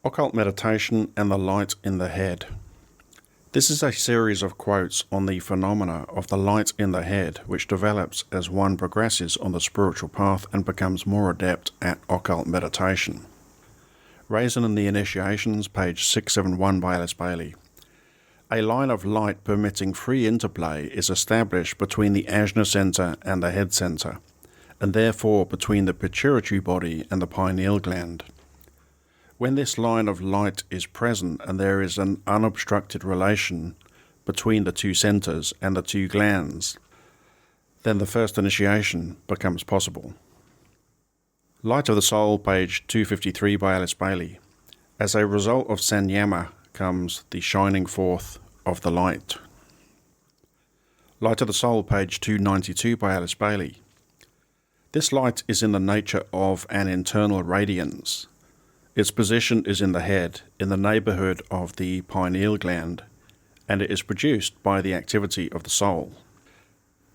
Occult Meditation and the Light in the Head. This is a series of quotes on the phenomena of the light in the head, which develops as one progresses on the spiritual path and becomes more adept at occult meditation. Raising in the Initiations, page 671 by Alice Bailey. A line of light permitting free interplay is established between the ajna center and the head center, and therefore between the pituitary body and the pineal gland. When this line of light is present and there is an unobstructed relation between the two centers and the two glands, then the first initiation becomes possible. Light of the Soul, page 253 by Alice Bailey. As a result of sanyama comes the shining forth of the light. Light of the Soul, page 292 by Alice Bailey. This light is in the nature of an internal radiance. Its position is in the head, in the neighborhood of the pineal gland, and it is produced by the activity of the soul.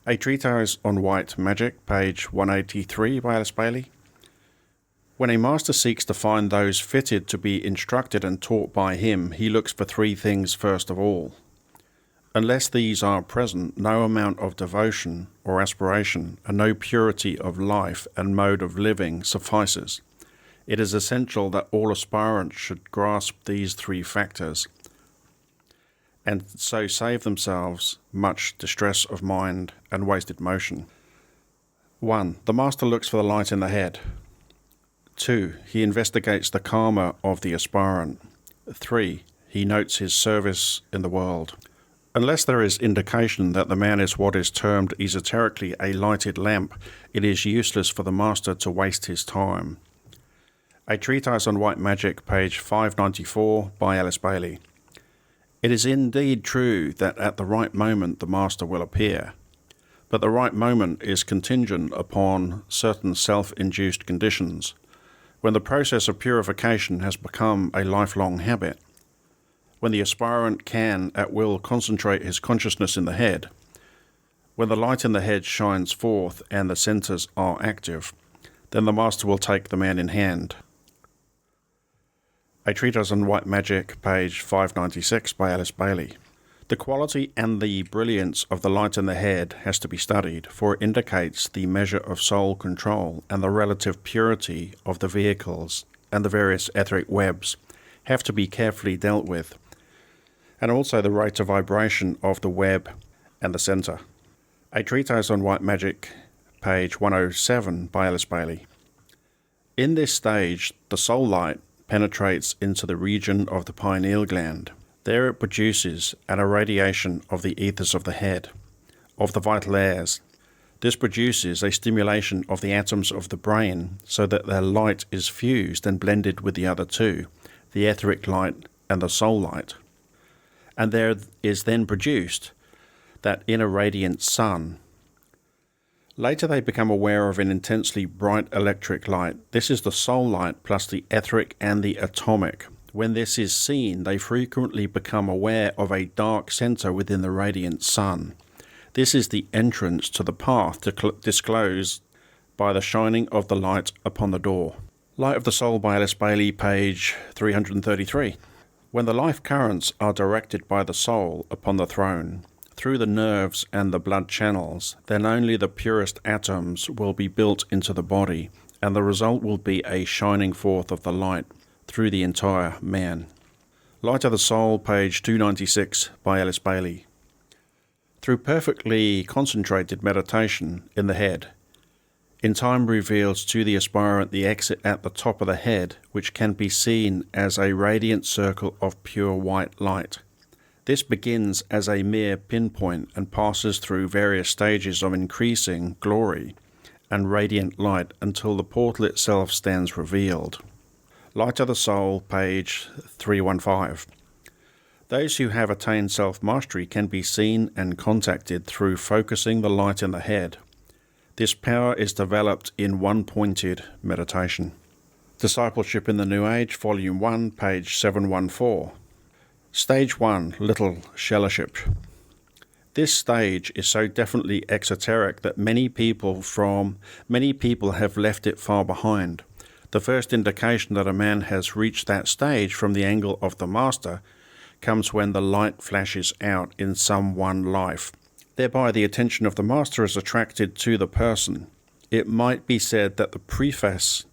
A Treatise on White Magic, page 183 by Alice Bailey. When a master seeks to find those fitted to be instructed and taught by him, he looks for three things first of all. Unless these are present, no amount of devotion or aspiration, and no purity of life and mode of living suffices. It is essential that all aspirants should grasp these three factors, and so save themselves much distress of mind and wasted motion. 1. The master looks for the light in the head. 2. He investigates the karma of the aspirant. 3. He notes his service in the world. Unless there is indication that the man is what is termed esoterically a lighted lamp, it is useless for the master to waste his time. A Treatise on White Magic, page 594 by Alice Bailey. It is indeed true that at the right moment the master will appear, but the right moment is contingent upon certain self-induced conditions. When the process of purification has become a lifelong habit, when the aspirant can at will concentrate his consciousness in the head, when the light in the head shines forth and the centers are active, then the master will take the man in hand. A Treatise on White Magic, page 596 by Alice Bailey. The quality and the brilliance of the light in the head has to be studied, for it indicates the measure of soul control, and the relative purity of the vehicles and the various etheric webs have to be carefully dealt with, and also the rate of vibration of the web and the center. A Treatise on White Magic, page 107 by Alice Bailey. In this stage, the soul light penetrates into the region of the pineal gland. There it produces an irradiation of the ethers of the head, of the vital airs. This produces a stimulation of the atoms of the brain so that their light is fused and blended with the other two, the etheric light and the soul light. And there is then produced that inner radiant sun. Later they become aware of an intensely bright electric light. This is the soul light plus the etheric and the atomic. When this is seen, they frequently become aware of a dark center within the radiant sun. This is the entrance to the path disclosed by the shining of the light upon the door. Light of the Soul by Alice Bailey, page 333. When the life currents are directed by the soul upon the throne, through the nerves and the blood channels, then only the purest atoms will be built into the body, and the result will be a shining forth of the light through the entire man. Light of the Soul, page 296 by Alice Bailey. Through perfectly concentrated meditation in the head, in time reveals to the aspirant the exit at the top of the head, which can be seen as a radiant circle of pure white light. This begins as a mere pinpoint and passes through various stages of increasing glory and radiant light until the portal itself stands revealed. Light of the Soul, page 315. Those who have attained self-mastery can be seen and contacted through focusing the light in the head. This power is developed in one-pointed meditation. Discipleship in the New Age, Volume 1, page 714. Stage 1, Little Fellowship. This stage is so definitely exoteric that many people have left it far behind. The first indication that a man has reached that stage from the angle of the master comes when the light flashes out in some one life. Thereby the attention of the master is attracted to the person. It might be said that the preface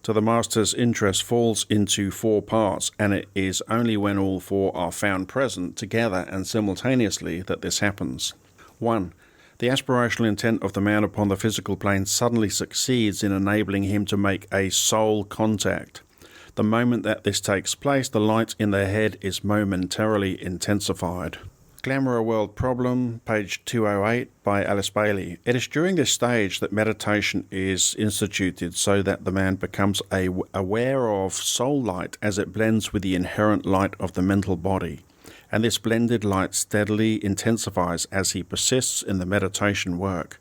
to the master's interest falls into 4 parts, and it is only when all 4 are found present together and simultaneously that this happens. 1. The aspirational intent of the man upon the physical plane suddenly succeeds in enabling him to make a soul contact. The moment that this takes place, the light in the head is momentarily intensified. Glamour World Problem, page 208, by Alice Bailey. It is during this stage that meditation is instituted so that the man becomes aware of soul light as it blends with the inherent light of the mental body. And this blended light steadily intensifies as he persists in the meditation work.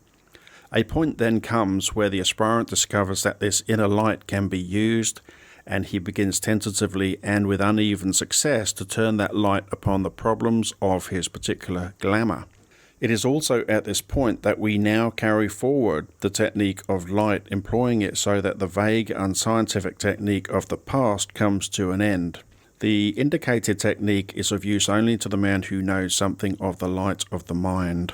A point then comes where the aspirant discovers that this inner light can be used, and he begins tentatively and with uneven success to turn that light upon the problems of his particular glamour. It is also at this point that we now carry forward the technique of light, employing it so that the vague, unscientific technique of the past comes to an end. The indicated technique is of use only to the man who knows something of the light of the mind,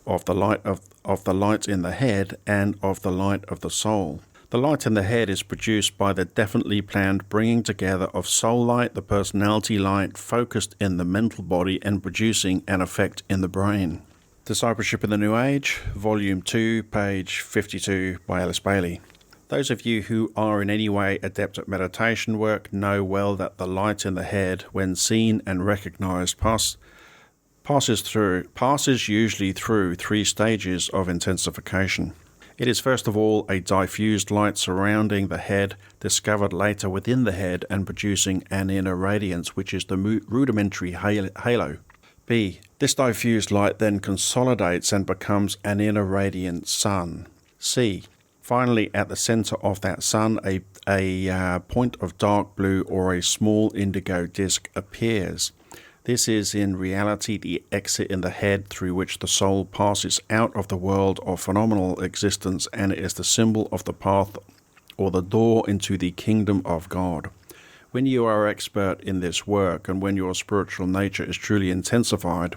of the light in the head, and of the light of the soul. The light in the head is produced by the definitely planned bringing together of soul light, the personality light, focused in the mental body and producing an effect in the brain. Discipleship in the New Age, Volume 2, page 52, by Alice Bailey. Those of you who are in any way adept at meditation work know well that the light in the head, when seen and recognized, passes usually through 3 stages of intensification. It is first of all a diffused light surrounding the head, discovered later within the head and producing an inner radiance, which is the rudimentary halo. B. This diffused light then consolidates and becomes an inner radiant sun. C. Finally, at the center of that sun, a point of dark blue or a small indigo disk appears. This is in reality the exit in the head through which the soul passes out of the world of phenomenal existence, and it is the symbol of the path or the door into the kingdom of God. When you are expert in this work and when your spiritual nature is truly intensified,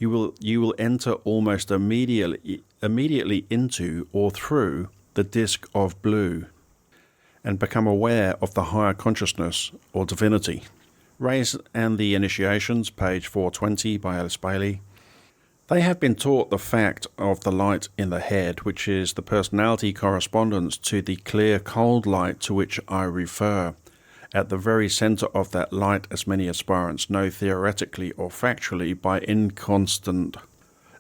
you will enter almost immediately into or through the disk of blue and become aware of the higher consciousness or divinity. Rays and the Initiations, page 420, by Alice Bailey. They have been taught the fact of the light in the head, which is the personality correspondence to the clear cold light to which I refer. At the very center of that light, as many aspirants know theoretically or factually by inconstant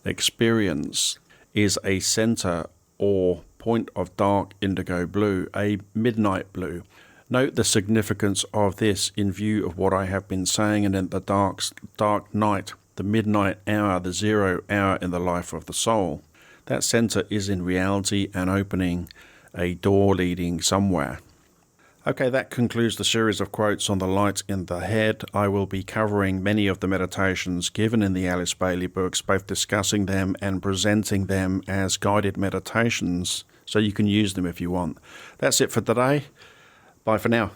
experience, is a center or point of dark indigo blue, a midnight blue. Note the significance of this in view of what I have been saying, and in the dark night, the midnight hour, the 0 hour in the life of the soul. That center is in reality an opening, a door leading somewhere. Okay, that concludes the series of quotes on the light in the head. I will be covering many of the meditations given in the Alice Bailey books, both discussing them and presenting them as guided meditations, so you can use them if you want. That's it for today. Bye for now.